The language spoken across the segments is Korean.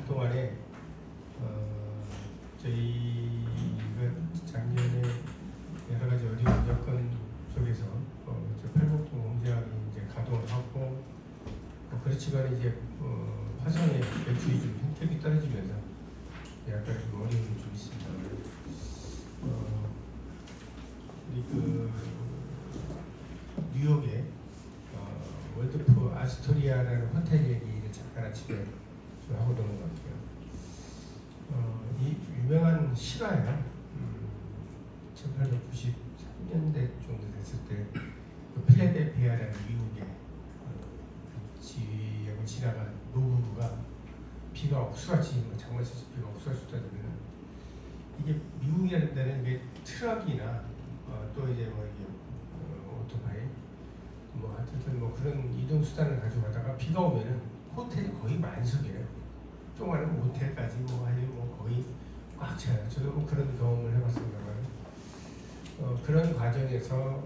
그동안에 저희가 작년에 여러 가지 어려운 여건 속에서 저 팔복동 공장이 이제 가동을 하고 그렇지만 이제 화성의 매출이 좀 현격이 떨어지면서 약간 좀 어려움이 좀 있습니다. 우리 그 뉴욕에 월드프 아스토리아라는 호텔 얘기를 잠깐 아침에 좀 하고 넘어갈게요. 이 유명한 실화예요. 1893년대 정도 됐을 때 필라델피아라는 미국의 지역을 지나간 노부부가 비가 억수같이 장마철 비가 억수같이 쏟아지면 이게 미국이라는 데는 이게 트럭이나 또 이제 뭐 이게 오토바이 뭐 하여튼 뭐 그런 이동 수단을 가져가다가 비가 오면은 호텔이 거의 만석이에요. 조그마한 모텔까지 뭐 아니 뭐 거의 꽉 차요. 저도 뭐 그런 경험을 해봤습니다만 그런 과정에서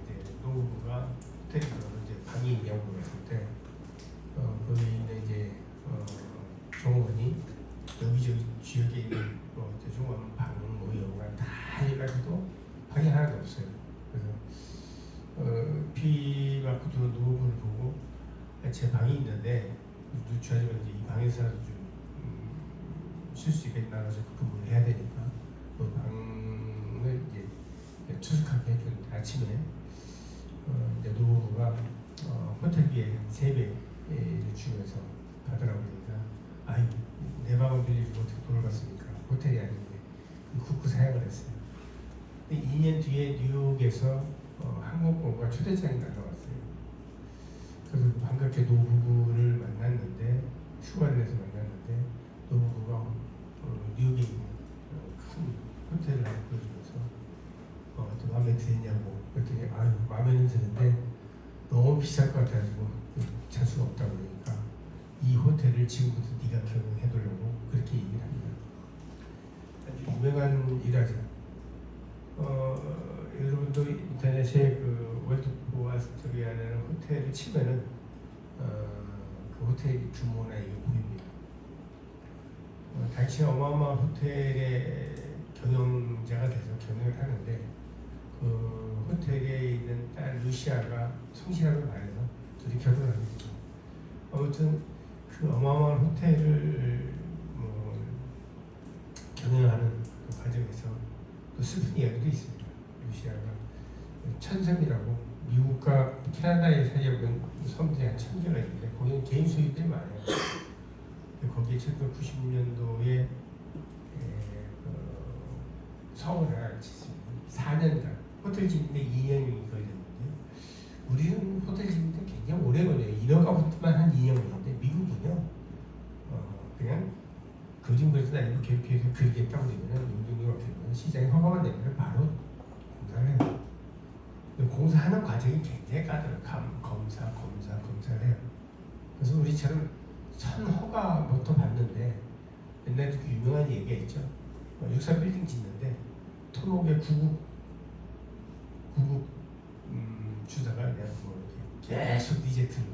이제 노부부가 호텔에 이제 방이 있냐고 물었을 때 거기 있는 이제 종업원이 여기저기 지역에 있는 종업원 방, 뭐 여관 다 해가지고 방이 하나도 없어요. 그래서 비 맞고 들어온 노부부를 보고 제 방이 있는데 누추하지만 이제 이 방에서라도 좀 쉴 수 있겠나 해서 근무를 해야 되니까 그 방을 이제 투숙하게 해준 아침에 이제 노부부가 호텔비에 3배를 주면서 받으라고 그러니까 아이 내 방을 빌려주고 어떻게 돈을 받습니까? 호텔이 아닌데 굳고 사양을 했어요. 2년 뒤에 뉴욕에서 항공권과 초대장이 날라왔어요. 그래서 반갑게 노부부를 만났는데 휴가를 내서 만났는데 노부부가 뉴욕에 있는 큰 호텔을 하나 보여주면서 마음에 드냐고 그랬더니 아유 마음에는 드는데 너무 비쌀 것 같아가지고 잘 수가 없다고 그러니까 이 호텔을 지금부터 네가 경영해두려고 그렇게 얘기를 합니다. 아주 유명한 일화죠. 여러분도 인터넷에 그 월드프 아스토리아라는 호텔을 치면은 그 호텔 규모나 이게 보입니다. 당시 어마어마한 호텔의 경영자가 돼서 경영을 하는데 그 호텔에 있는 딸 루시아가 성실함을 발해서 둘이 결혼을 합니다. 아무튼 그 어마어마한 호텔을 경영하는 그 과정에서 또 슬픈 이야기도 있습니다. 루시아가 천섬이라고 미국과 캐나다의 사이에 섬들이 한 1000개가 있는데 거기는 개인 소유들이 많아요. 거기에 1990년도에 성을 하나 짓습니다. 4년간 호텔 짓는데 2년이 걸렸는데 우리는 호텔 짓는데 굉장히 오래 걸려요. 1억 가부터만 한 2년 걸리는데 미국은요 그냥 거짓말도 아니고 계획해서 그리겠다고 되면 용적률 없으면 시장에 허가만 내면 바로 공사를 해요. 공사하는 과정이 굉장히 까다로워요. 검사를 해요. 그래서 우리처럼 선허가부터 받는데 옛날에 그 유명한 얘기가 있죠. 64 빌딩 짓는데 토목의 구급 주다가 그냥 뭐 이렇게 계속 리젝트를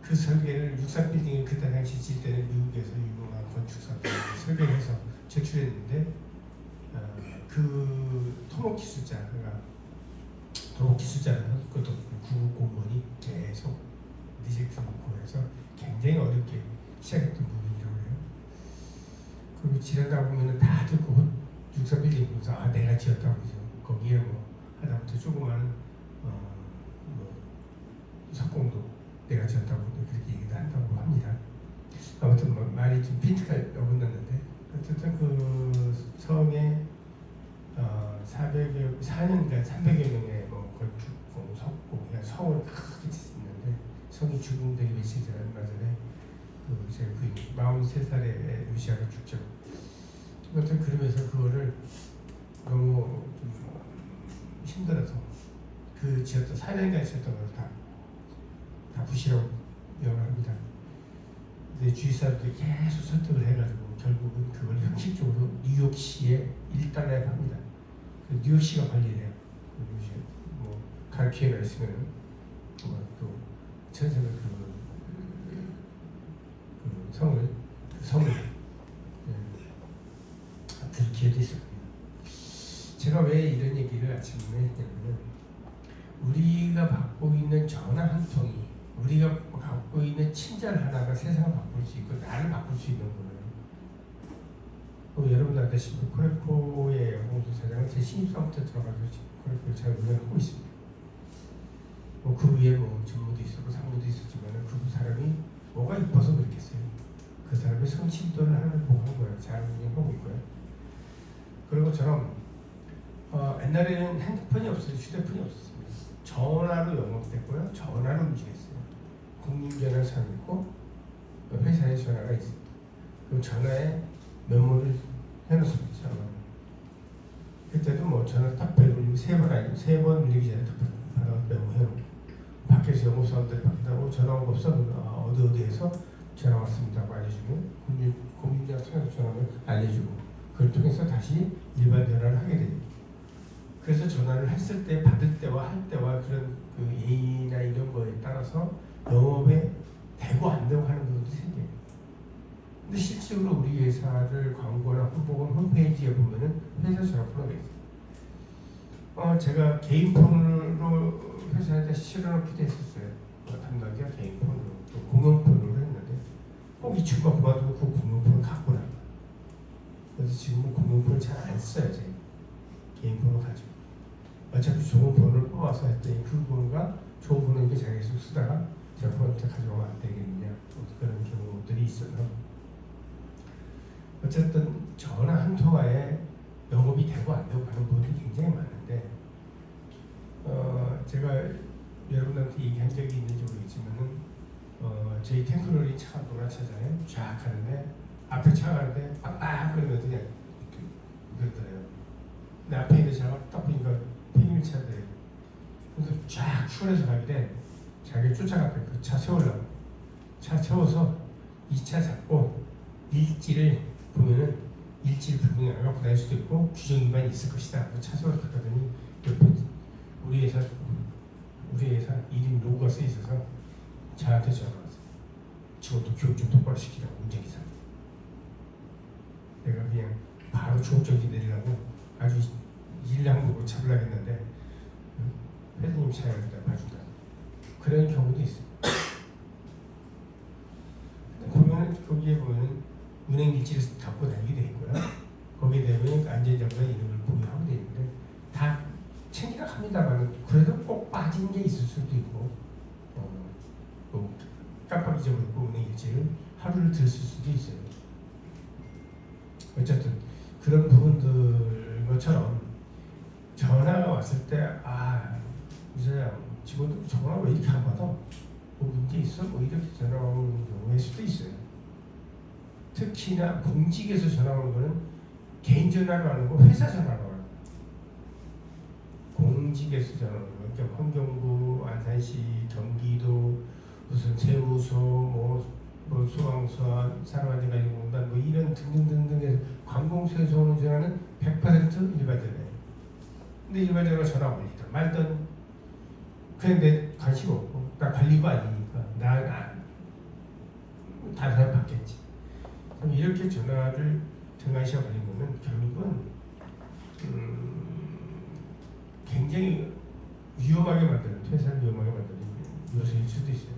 그 설계를 64 빌딩을 그때 당시 질 때는 미국에서 유명한 건축사들이 설계를 해서 제출했는데 그 토목 기술자가 그것도 구급 공무원이 계속 리젝트를 보내서 굉장히 어렵게 시작했던 부분이라고 해요. 그리고 지나다 보면은 다들 그 64 빌딩 보면서 아 내가 지었다고 그러죠. 거기에 뭐 하다못해 조그마한 석공도 내가 지었다고 그렇게 얘기를 한다고 합니다. 아무튼 뭐 말이 좀 핀트가 어긋났는데 어쨌든 그 성에 4년간 300여 명의 건축공, 석공, 성을 크게 짓는데 성이 죽음되기 며칠 전에 제 부인 43살의 루시아가 죽죠. 아무튼 그러면서 그거를 너무 좀 힘들어서 그 지었던 4년간 지었던 걸 다 부시라고 명합니다. 근데 주위 사람들이 계속 설득을 해가지고 결국은 그걸 형식적으로 뉴욕시에 $1에 팝니다. 그 뉴욕시가 관리해요. 뭐 갈 기회가 있으면 또 천생을 그 성을 들 기회도 있었고요. 제가 왜 이런 얘기를 아침에 했냐면 우리가 받고 있는 전화 한 통이 우리가 갖고 있는 친절 하나가 세상을 바꿀 수 있고 나를 바꿀 수 있는 거예요. 여러분 알다시피 코레코의 홍수 사장은 제 신입사원부터 들어가서 코레코를 잘 운영하고 있습니다. 그 위에 전무도 있었고 상무도 있었지만 그 사람이 뭐가 이뻐서 그랬겠어요. 그 사람의 성실도를 하나를 보고 한 거예요. 잘 운영하고 있고요. 그리고 저는 옛날에는 핸드폰이 없어요. 휴대폰이 없었습니다. 전화로 영업됐고요. 전화로 움직였어요. 국민전화 사용했고 회사의 전화가 있습니다. 그 전화에 메모를 해놓습니다. 그때도 전화 딱 벨 울리고 세 번 울리기 전에 딱 받아 메모해놓고 밖에서 영업사원들이 받는다고 전화 온 거 없어? 어디에서 전화 왔습니다고 알려주고 국민전화 통해서 전화를 알려주고 그걸 통해서 다시 일반 전화를 하게 됩니다. 그래서 전화를 했을 때 받을 때와 할 때와 그런 그 예의나 이런 거에 따라서 영업에 되고 안 되고 하는 부분도 생겨요. 근데 실질적으로 우리 회사를 광고나 혹은 홈페이지에 보면은 회사 전화번호가 있어요. 제가 개인 폰으로 회사에다 실어놓기도 했었어요. 담당자 개인 폰으로 또 공용 폰으로 했는데 꼭 이 친구가 그만두고 그 공용 폰을 갖고 나가. 그래서 지금은 공용 폰을 잘 안 써요. 제가 개인 폰을 가지고. 어차피 좋은 번호를 뽑아서 했더니 그 번호가 좋은 번호니까 자기가 계속 쓰다가 제가 번호를 가져가면 안 되겠느냐 그런 경우들이 있어서 어쨌든 전화 한 통화에 영업이 되고 안 되고 하는 부분이 굉장히 많은데 제가 여러분한테 얘기한 적이 있는지 모르겠지만은 저희 탱크롤이 차가 노란 차잖아요. 쫙 가는데 앞에 차가 가는데 빵빵 그러면서 그냥 그러더래요. 근데 앞에 있는 차가 딱 보니까 팽일차인데 그래서 쫙 출해서 가길래 자기가 쫓아갔대. 그 차 세우려고 차 세워서 이 차 잡고 일지를 보면은 일지를 분명히 안 갖고 다닐 수도 있고 규정 위반이 있을 것이다. 차 세워서 갔더니 옆에 우리 회사 이름 로고가 써 있어서 저한테 전화 왔어요. 직원도 교육 좀 똑바로 시키라고 운전기사. 내가 그냥 바로 조업정지 내리라고 아주 일량보고 잡으려고 했는데 회장님 차에 여기다 봐준다. 그런 경우도 있어요. 보면은 거기에 보면은 은행 일지를 갖고 다니게 돼 있고요. 거기에 대면 안전자보다 이름을 보유하고 돼 있는데 다 챙기라 합니다만 그래도 꼭 빠진 게 있을 수도 있고 또 깜빡 잊어버리고 은행 일지를 하루를 들었을 수도 있어요. 어쨌든 그런 부분들 것처럼 전화가 왔을 때 이제야 직원들 전화 왜 이렇게 안 받아? 뭐 문제 있어? 뭐 이렇게 전화 오는 경우일 수도 있어요. 특히나 공직에서 전화 오는 거는 개인 전화로 하는 거 회사 전화로 하는 거. 공직에서 전화 오는 거. 그러니까 환경부, 안산시, 경기도, 무슨 세무서, 뭐 소방서, 산업안전관리공단 뭐 이런 등등등등의 관공서에서 오는 전화는 100% 일반 전화예요. 근데 일반 전화 전화 올리든 말든 그냥 내 관심 없고 나 관리가 아니니까 다른 사람 받겠지. 그럼 이렇게 전화를 등한시가 걸린 거는 결국은 굉장히 위험하게 만드는 회사를 위험하게 만드는 요소일 수도 있어요.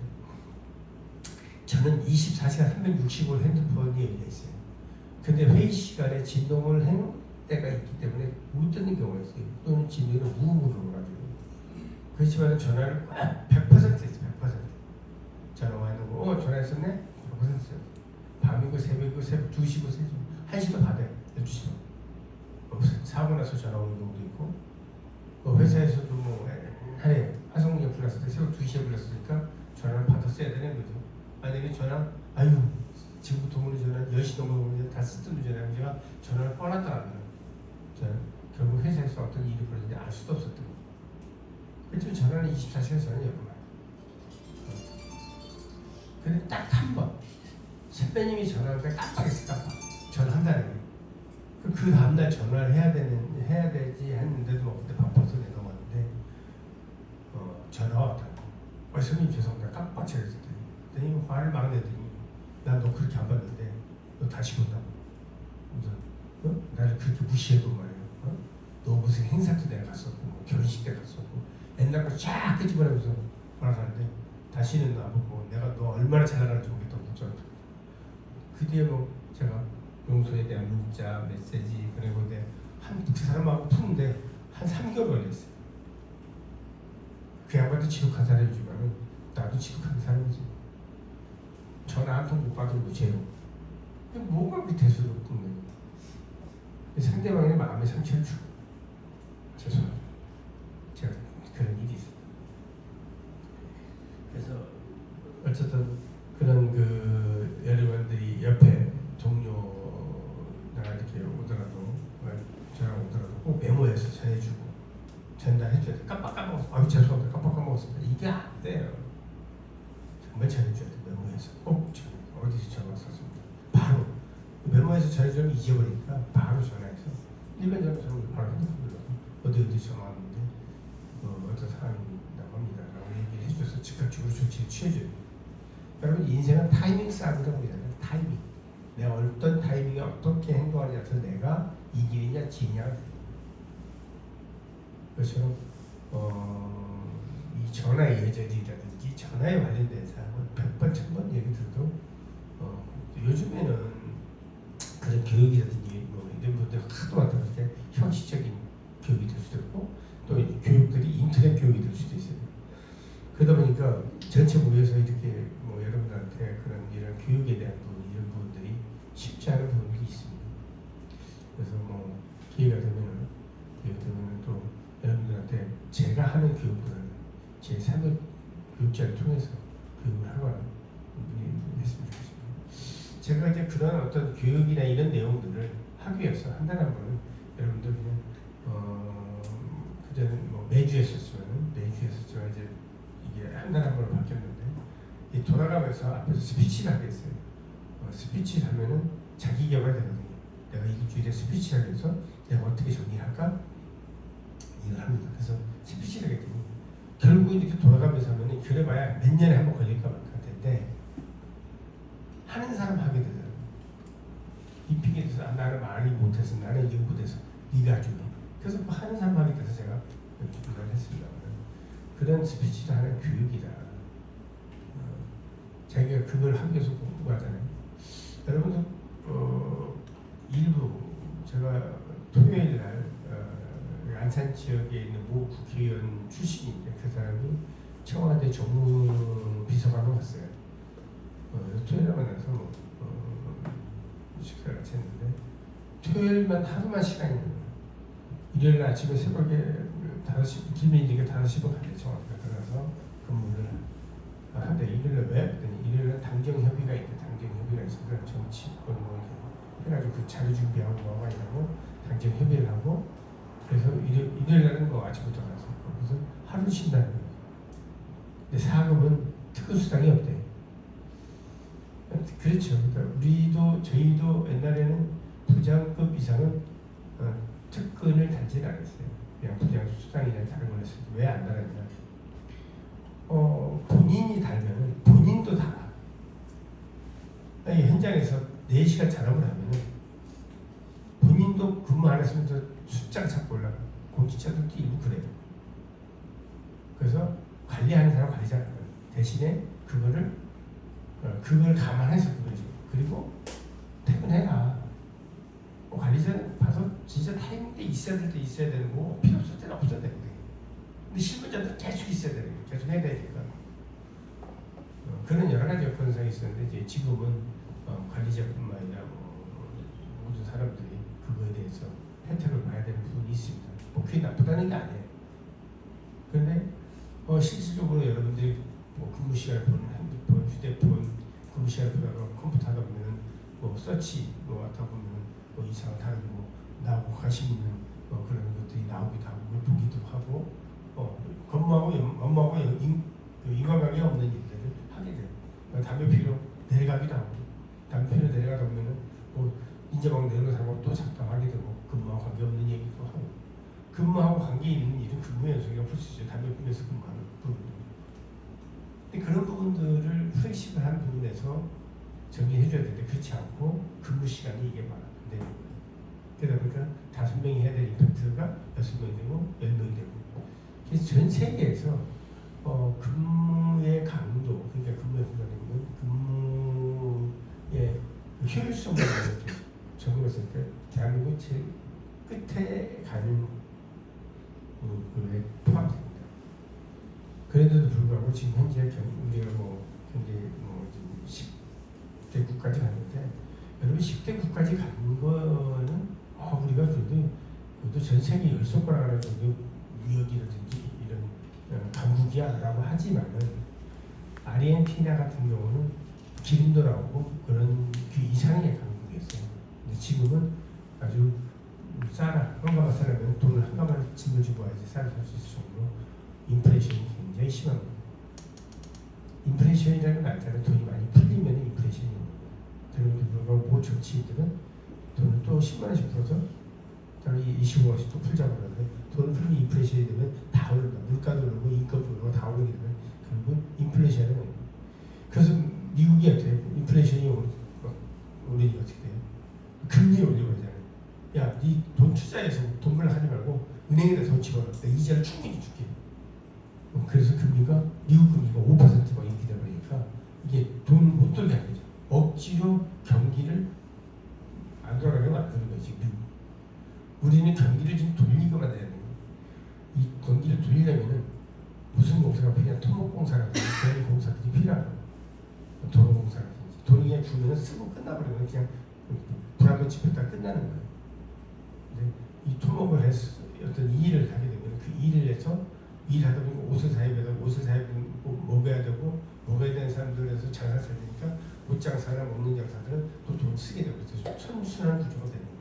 저는 24시간 365일 핸드폰이 열려 있어요. 근데 회의 시간에 진동을 해놓은 때가 있기 때문에 못 듣는 경우가 있어요. 또는 진동을 무음으로 가지고. 그렇지만 전화를 100% 했어요. 100%. 전화가 있는 거. 전화했었네? 100% 했어요. 밤이고 새벽이고 새벽 2시고 3시, 1시도 받아요. 12시도. 사고 나서 전화 오는 경우도 있고 회사에서도 하래. 화성문에 불렀을 때 새벽 2시에 불렀으니까 전화를 받았어야 되는 거죠. 만약에 전화 지금부터 오는 전화 10시 넘어오면 다 쓰던 전화를 제가 전화를 꺼놨더라고요. 결국 회사에서 어떤 일이 벌어졌는지 알 수도 없었던 거예요. 그렇지만 전화는 24시간 전화 여러분. 근데 딱 한 번 선배님이 전화를 깜빡했어. 전화한다는 게. 그 다음날 전화를 해야 되지 했는데도 그때 바빠서 내가 왔는데 전화가 왔다고. 선생님 죄송합니다. 깜빡 쳤더니 화를 막 내더니 난 너 그렇게 안 봤는데 너 다시 본다고. 그래서 나를 그렇게 무시해도 말이야. 너 무슨 행사도 내가 갔었고 뭐 결혼식 때 갔었고 옛날 거쫙 끄집어내면서 뭐라고 하는데 다시는 나보고 내가 너 얼마나 잘 나가는지 모르겠다고 저한테. 그 뒤에 뭐 제가 용서에 대한 문자 메시지 그리고 그 사람하고 푸는데 한 3개월 걸렸어요. 그 양반도 지독한 사람이지만 나도 지독한 사람이지. 전화 한 통 못 받은 거 죄로. 뭐가 그렇게 대수로 굽는 거야. 상대방의 마음에 상처를 주고. 죄송합니다. 제가 그런 일이 있어요. 그래서 어쨌든 그런 그 여러분들이 옆에 동료가 이렇게 오더라도 저랑 오더라도 꼭 메모해서 전해주고 전달해줘야 돼. 깜빡 까먹었어. 아유 죄송합니다. 깜빡 까먹었습니다. 이게 안 돼요. 정말 전해줘야 돼. 메모해서 꼭 어디서 전화 썼습니다. 바로 메모해서 전해주면 잊어버리니까 바로 전화해서 일반적으로 저는 바로 핸드폰 눌러서 어디 전화 왔는데 어떤 사람이라고 합니다. 라고 얘기를 해줘서 즉각적으로 조치를 취해줘요. 여러분 인생은 타이밍 싸움이라고 얘기하잖아요. 타이밍. 내가 어떤 타이밍에 어떻게 행동하냐에 따라서 내가 이기느냐 지느냐. 그것처럼 이 전화의 예절이라든지 전화에 관련된 사항은 100번 1000번 얘기 들어도 요즘에는 그런 교육이라든지 뭐 이런 분들 하도 많다 보니까 형식적인 교육이 될 수도 있고 또 교육들이 인터넷 교육이 될 수도 있어요. 그러다 보니까 전체 모여서 이렇게 뭐 여러분들한테 그런 이런 교육에 대한 부분 이런 부분들이 쉽지 않은 부분들이 있습니다. 그래서 뭐 기회가 되면은 또 여러분들한테 제가 하는 교육보다는 제 삶의 교육자를 통해서 교육을 하거나 했으면 좋겠습니다. 제가 이제 그런 어떤 교육이나 이런 내용들을 하기 위해서 한 달에 한 번은 여러분들 그냥 그전에는 뭐 매주 했었지만 이제 이게 한 달에 한 번으로 바뀌었는데 이 돌아가면서 앞에서 스피치를 하겠어요. 스피치를 하면은 자기 개발이 되거든요. 내가 일주일에 스피치를 하면서 내가 어떻게 정리할까 이걸 합니다. 그래서 스피치를 하게 되니 결국 이렇게 돌아가면서 하면은 그래봐야 몇 년에 한 번 걸릴까 말까 할 텐데 하는 사람 하게 되더라고요. 이 핑계에서 나는 말이 못해서 나는 이게 못해서 네가 좀 해. 그래서 뭐 하는 사람 하게 돼서 제가 이렇게 부탁을 했습니다. 그런 스피치를 하는 교육이다. 자기가 그걸 하기 위해서 공부하잖아요. 여러분들 일부 제가 토요일 날 안산 지역에 있는 모 국회의원 출신인데 그 사람이 청와대 정무비서관으로 왔어요. 토요일에 만나서 식사를 같이 했는데 토요일만 하루만 시간이 있는 거예요. 일요일 아침에 새벽에 5시 김민희가 5시부터 가게 청와대에 들어가서 근무를 하는데 일요일에 왜? 그랬더니 일요일에 당정협의가 있대. 당정협의가 있어서 정치권 뭐 이렇게 해가지고 그 자료 준비하고 뭐가 아니라고 당정협의를 하고 그래서 일요일 날은 뭐 아침부터 가서 그래서 하루 쉰다는 거예요. 근데 사급은 특근수당이 없대. 그렇죠. 그러니까 저희도 옛날에는 부장급 이상은 특근을 달지는 않았어요. 그냥 부장수당이나 다른 걸 했어요. 왜 안 달았냐? 본인이 달면 본인도 달아. 이 현장에서 4시간 작업을 하면은 본인도 근무 안 했으면 숫자가 자꾸 올라가. 공직자들도 일부 그래요. 그래서 관리하는 사람 관리자 안 해요. 대신에 그걸 감안해서 그거지. 그리고 퇴근해라. 관리자는 봐서 진짜 타이밍 때 있어야 될 때 있어야 되는 거고 필요 없을 때는 없어야 되는 거예요. 근데 실무자들 계속 있어야 되는 거예요. 계속 해야 되니까. 그런 여러 가지 여건상이 있었는데 이제 지금은 관리자뿐만 아니라 모든 사람들이 그거에 대해서 혜택을 봐야 되는 부분이 있습니다. 뭐 그게 나쁘다는 게 아니에요. 그런데 실질적으로 여러분들이 뭐 근무 시간에 보는 핸드폰, 휴대폰, 근무 시간에 보다가 컴퓨터 하다 보면은 뭐 서치 뭐 하다 보면은 뭐 이상한 다른 뭐 나하고 관심 있는 그런 것들이 나오기도 하고 보기도 하고 업무하고 인간관계 없는 일들을 하게 돼요. 담배 피러 내려가기도 하고 담배 피러 내려가다 보면은 뭐 이제 막 내려가고 또 작당하게 되고 근무하고 관계 없는 얘기도 하고 근무하고 관계 있는 일은 근무 연속이라고 볼 수 있어요. 담배 피면서 근무하는 부분. 근데 그런 부분들을 플렉시블한 부분에서 정리해줘야 되는데 그렇지 않고 근무 시간이 이게 막 안 되는 거예요. 그러다 보니까 5명이 해야 될 임팩트가 6명이 되고 10명이 되고 그래서 전 세계에서 근무의 강도 그러니까 근무의 근무의 효율성을 이렇게 적용했을 때 대한민국이 제일 끝에 가는 그에 포함됩니다. 그런데도 불구하고 지금 현재 우리가 현재 10대국까지 갔는데 여러분 10대국까지 간 거는 우리가 그래도 전 세계 10손가락 정도 무역이라든지 이런 강국이야라고 하지만은 아르헨티나 같은 경우는 기름도 나오고 그런 그 이상의 강국이었어요. 근데 지금은 아주 한가마 사려면 돈을 한가마를 짊어지고 와야지 쌀을 살 수 있을 정도로 인플레이션이 굉장히 심합니다. 인플레이션이라는 건 알잖아요. 돈이 많이 풀리면 인플레이션이 오는 거예요. 그럼에도 불구하고 모 정치인들은 돈을 또 10만원씩 풀어서 25원씩 또 풀자고 그러는데 돈을 풀면 인플레이션이 되면 다 오른다. 물가도 오르고 인건도 오르고 다 오르게 되면 결국은 인플레이션이 오는 거예요. 그래서 미국이 어떻게 인플레이션이 오르니 어떻게 돼요? 금리를 올려버리잖아요. 야, 네 돈 투자해서 돈 벌려 하지 말고 은행에다 돈 집어넣어. 내 이자를 충분히 줄게. 그래서 금리가 미국 금리가 5%가 이렇게 되버리니까 이게 돈을 못 들게 하는 거죠. 억지로 경기를 안 돌아가게 만드는 거지. 우리는 경기를 지금 돌리고만 해야 돼요. 이 경기를 돌리려면은 무슨 공사가 필요한 토목공사라든지 그런 공사들이 필요한 거예요. 도로공사라든지 돈이 그냥 주면은 쓰고 끝나버리면 그냥 불 한번 지폈다 끝나는 거예요. 근데 이 토목을 해서 어떤 일을 하게 되면 그 일을 해서 일하다 보니까 옷을 사야 되고 옷을 사야 되고 먹어야 되고 먹어야 되는 사람들에서 장사 사야 되니까 옷 장사나 먹는 장사들은 또 돈 쓰게 되고 그래서 천순환 구조가 되는 거예요.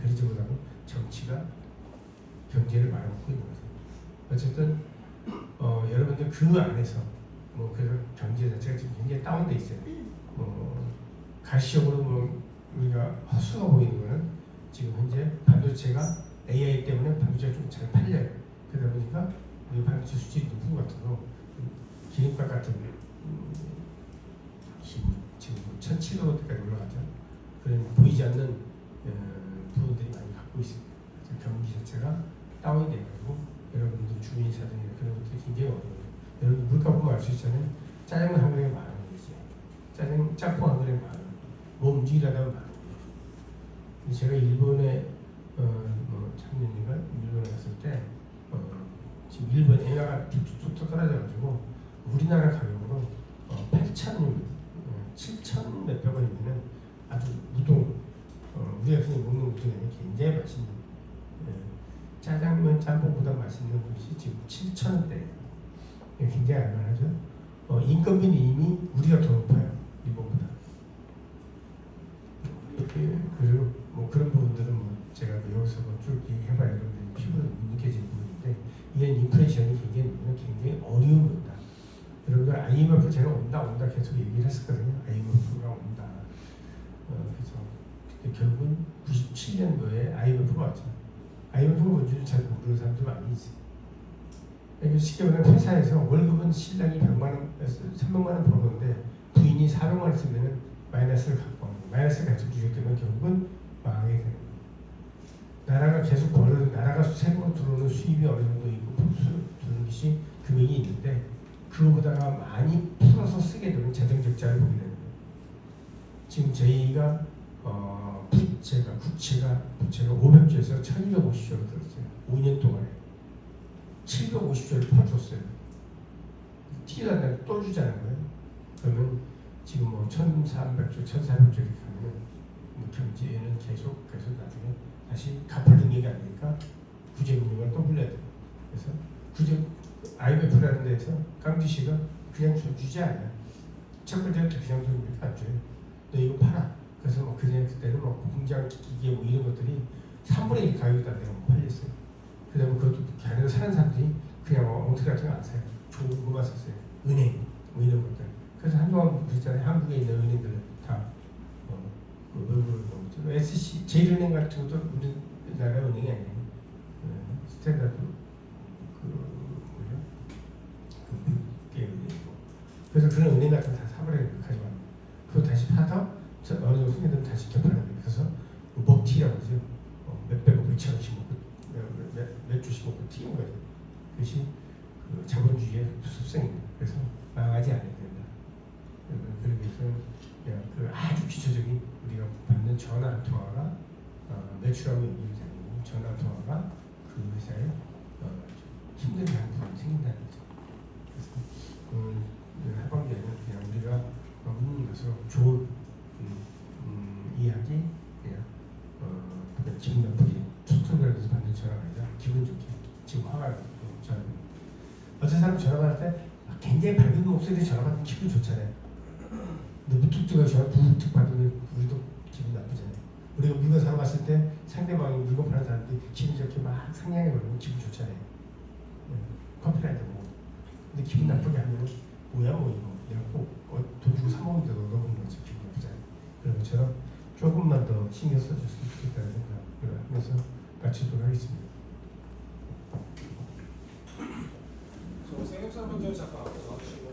그러지 못하고 정치가 경제를 말아먹고 있는 거죠. 어쨌든 여러분들 그 안에서 그래서 경제 자체가 지금 굉장히 다운돼 있어요. 가시적으로 우리가 헛수가 보이는 거는 지금 현재 반도체가 AI 때문에 반도체가 좀 잘 팔려요. 그러다 보니까 우리 반도체 수출이 높은 것 같아서 기름값 같은 지금 1,700원대까지 올라가죠. 그런 보이지 않는 부분들이 많이 갖고 있습니다. 경기 자체가 다운이 돼가지고 여러분들 주민 사정이나 그런 것들이 굉장히 어려워요. 여러분 물가 보면 알 수 있잖아요. 짜장면 한 그릇에 10,000원이지. 짬뽕 한 그릇에 10,000원. 뭐 움직이려다 하면 10,000원. 제가 일본에 작년인가 일본에 갔을 때 지금 일본 엔화가 툭툭 떨어져가지고 우리나라 가격으로 7,000 몇백 원이면은 아주 우동 우리가 그냥 먹는 우동이 굉장히 맛있는 짜장면 짬뽕보다 맛있는 것이 지금 7,000원대예요. 굉장히 알만하죠. 인건비는 이미 우리가 더 높아요. 일본보다. 그리고 그런 부분들은 제가 여기서 쭉 얘기해봐야 여러분들이 피부로 느껴지는 부분인데 이런 인플레이션이 굉장히 어려운 거다. 여러분들 IMF 제가 온다 계속 얘기를 했었거든요. IMF가 온다. 그래서 결국은 97년도에 IMF가 왔죠. IMF가 뭔지는 잘 모르는 사람도 많이 있어요. 그러니까 쉽게 말하면 회사에서 월급은 신랑이 300만 원 벌었는데 부인이 400만 원 쓰면 마이너스를 갖고 와요. 마이너스를 가지고 주게 되면 결국은 망하게 되는 거예요. 나라가 계속 나라가 세금으로 들어오는 수입이 어느 정도 있고 들어오는 것이 금액이 있는데 그거보다가 많이 풀어서 쓰게 되면 재정적자를 보게 되는 거예요. 지금 저희가 부채가 500조에서 1250조로 들었어요. 5년 동안에 750조를 퍼줬어요. 티를 안 나고 또 주자는 거예요. 그러면 지금 1,300조, 1,400조 이렇게 하면 경제는 계속 나중에 다시 갚을 능력이 안 되니까 구제금융을 또 불러야 돼요. 그래서 IMF라는 데서 깡지 씨가 그냥 주지 않아요. 첫 번째부터 그냥 좀 이렇게 안 줘요. 너 이거 팔아. 그래서 그때는 공장 기계 이런 것들이 3분의 1 가격이 안 되고 팔렸어요. 그다음에 그것도 안에서 사는 사람들이 그냥 엉터리 같은 거 안 사요. 좋은 거만 샀어요. 은행 이런 것들. 그래서 한동안 그랬잖아요. 한국에 있는 은행들은 다 SC 제일은행 같은 것도 우리나라 은행이 아니에요. 스탠다드 미국의 은행이고. 그래서 그런 은행 같은 거 다 사버려요. 가져가면. 그거 다시 사서 어느 정도 손님들은 다시 접하는 거예요. 그래서 먹튀라고 하죠. 몇백억, 몇천 원씩 먹고 몇 주씩 먹고 튀는 거죠. 그것이 그 자본주의의 습성입니다. 그래서 망하지 않아야 된다. 그러기 위해서는 그 아주 기초적인 우리가 받는 전화 한 통화가 매출하고 일이잖아요. 전화 한 통화가 그 회사에 힘든 부분이 생긴다는 거죠. 그래서 하반기에는 그냥 우리가 웃는 것으로 좋은 이야기, 그냥 기분 나쁘게 촉촉하게 받는 전화가 아니라 기분 좋게 지금 화가 나고 전화입니다. 어떤 사람 전화 받을 때 굉장히 밝은 목소리에 전화 받으면 기분 좋잖아요. 너무 툭툭하게 전화 툭툭 받으면 우리도 기분 나쁘잖아요. 우리가 물건 사러 갔을 때 상대방이 물건 파는 사람들이 기분 좋게 막 상냥해 버리면 기분 좋잖아요. 커피를 한잔 먹고. 근데 기분 나쁘게 하면 뭐야 뭐 이거 내가 꼭돈 주고 사 먹는데도 넣어보는 거지 기분 나쁘잖아요. 그런 것처럼 조금만 더 신경 써줬으면 좋겠다는 생각을 하면서 마치도록 하겠습니다. 저 생육사 분들 잠깐 앞에 나와주시고